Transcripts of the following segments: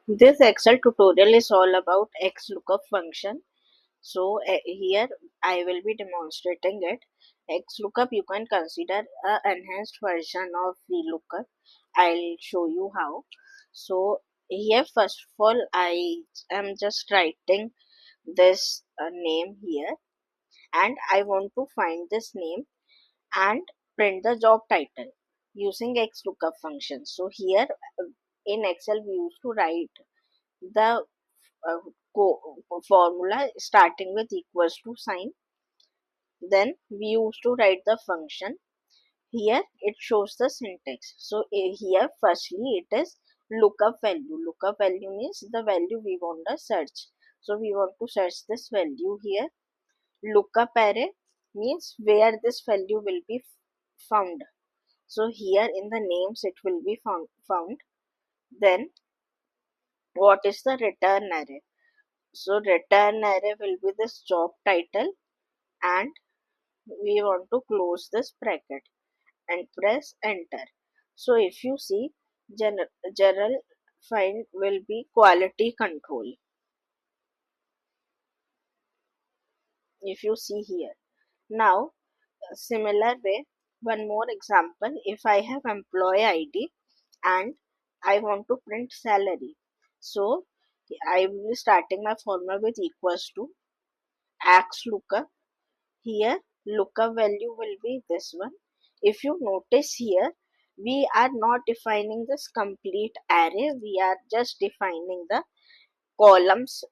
This Excel tutorial is all about XLOOKUP function. So here I will be demonstrating it. XLOOKUP you can consider a enhanced version of VLOOKUP. I'll show you how. So here first of all I am just writing this name here, and I want to find this name and print the job title using XLOOKUP function. So here in Excel we used to write the uh, formula starting with equals to sign. Then we used to write the function. Here it shows the syntax. So here firstly it is lookup value. Lookup value means the value we want to search. So we want to search this value here. Lookup array means where this value will be found. So here in the names it will be found. Then what is the return array? So return array will be this job title, and we want to close this bracket and press enter. So if you see, general file will be quality control. If you see here. Now similar way, one more example, if I have employee ID and I want to print salary. So I will be starting my formula with equals to XLOOKUP. Here lookup value will be this one. If you notice here, we are not defining this complete array, we are just defining the columns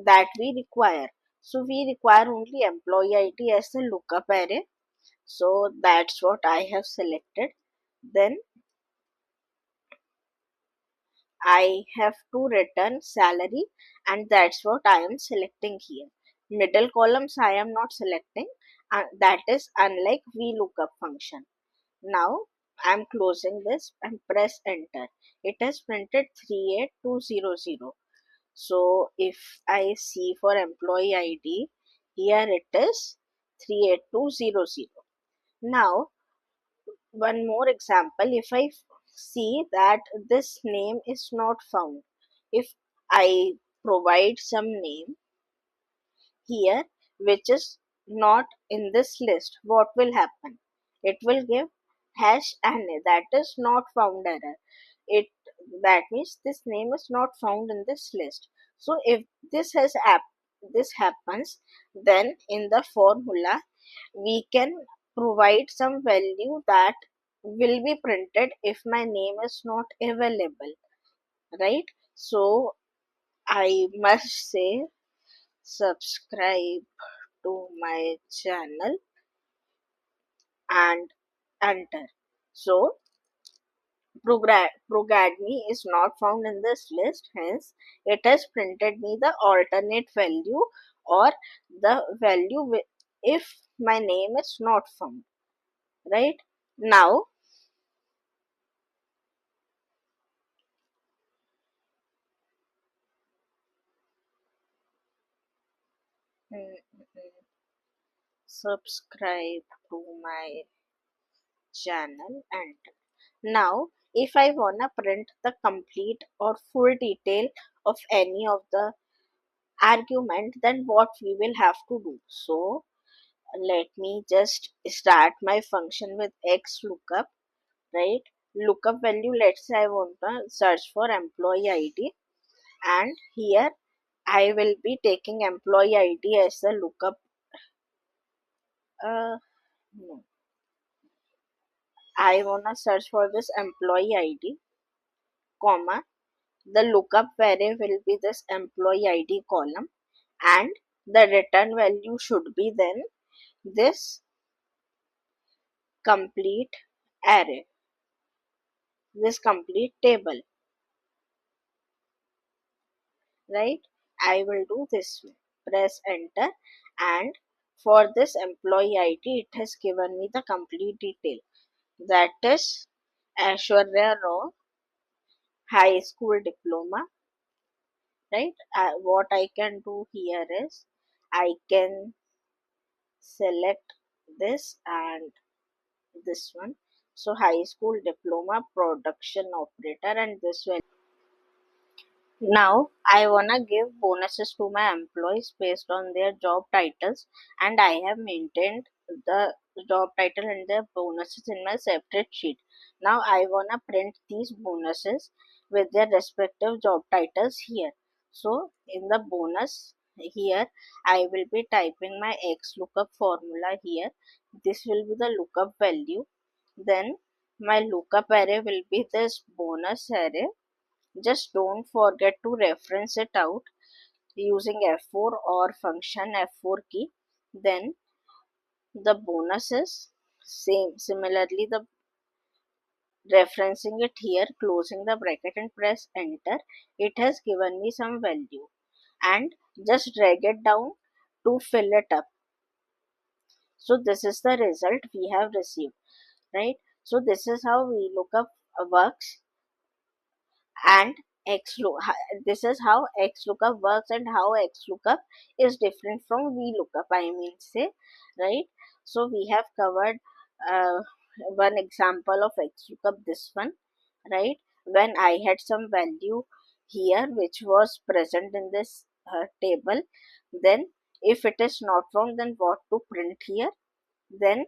that we require. So we require only employee ID as the lookup array. So that's what I have selected. Then I have to return salary, and that's what I am selecting here. Middle columns I am not selecting, that is unlike VLOOKUP function. Now I am closing this and press enter. It has printed 38200. So if I see for employee ID, here it is 38200. Now one more example, if I see that this name is not found, if I provide some name here which is not in this list, what will happen? It will give hash NA, that is not found error. It that means this name is not found in this list. So if this happens, then in the formula we can provide some value that will be printed if my name is not available, right? So I must say subscribe to my channel and enter. So progadme is not found in this list, hence it has printed me the alternate value, or the value if my name is not found, right? Now mm, mm, subscribe to my channel, and now if I wanna print the complete or full detail of any of the argument, then what we will have to do? So let me just start my function with XLOOKUP, right? Lookup value, let's say I want to search for employee ID, and here I will be taking employee ID as the lookup. No, I wanna search for this employee ID, comma, the lookup variable will be this employee ID column, and the return value should be then this complete array, this complete table, right? I will do this way. Press enter, and for this employee ID, it has given me the complete detail. That is Aishwarya Rao, high school diploma, right? What I can do here is I can select this and this one. So high school diploma production operator, and this will Now I wanna give bonuses to my employees based on their job titles, and I have maintained the job title and their bonuses in my separate sheet. Now I wanna print these bonuses with their respective job titles here. So in the bonus here, I will be typing my XLOOKUP formula here. This will be the lookup value. Then my lookup array will be this bonus array. Just don't forget to reference it out using F4 or function F4 key. Then the bonuses, similarly the referencing it here, closing the bracket and press enter. It has given me some value, and just drag it down to fill it up. So this is the result we have received, right? So this is how VLOOKUP works. And this is how XLOOKUP works, and how XLOOKUP is different from VLOOKUP, I mean say, right? So we have covered uh, one example of XLOOKUP, this one, right? When I had some value here which was present in this table, then if it is not wrong, then what to print here, then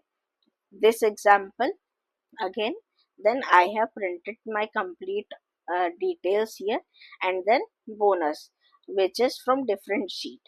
this example again, then I have printed my complete details here, and then bonus which is from different sheet.